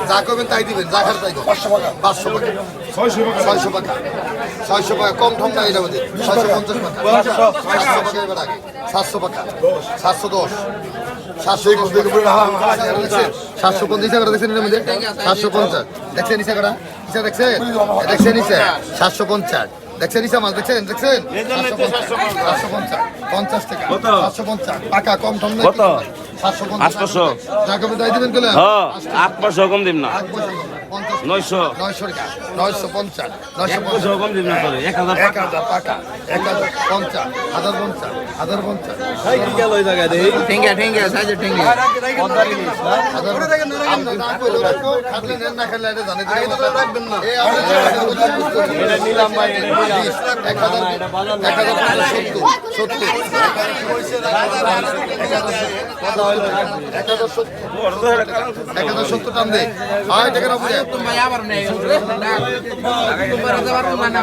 যা করবেন তাই দিবেন, যা খান তাই 500 টাকা, 500 টাকা, 600 টাকা, 600 টাকা, কম ঠম না এটা মধ্যে 650 টাকা, 700 টাকা এবার আগে, 700 টাকা, 710, 750 দেখছেন এর মধ্যে 750 দেখছেন নিচে করা, নিচে দেখছেন, দেখছেন নিচে 750 দেখছেন নিচে মাছ দেখছেন, দেখছেন 750, 50 টাকা, 750 টাকা, কম ঠম না 800 টাকা তাই দিবেন কেন? 800 কম দিম না 900 900 টাকা, 950, 900 কম দিম না তোরে 1000 টাকা 1000 টাকা, 1050, 1050, 1050, ঠেঙ্গা ঠেঙ্গা সাইজের ঠেঙ্গা আপনি না কইলে রাখো, খাটলে নেন না খাইলে এটা জানে দিবেন না। এই এটা নিলাম ভাই, এটা নিলাম 1070 টান দে, 6 টাকার উপরে তুমি আবার নেই তুমি পারতে পারো না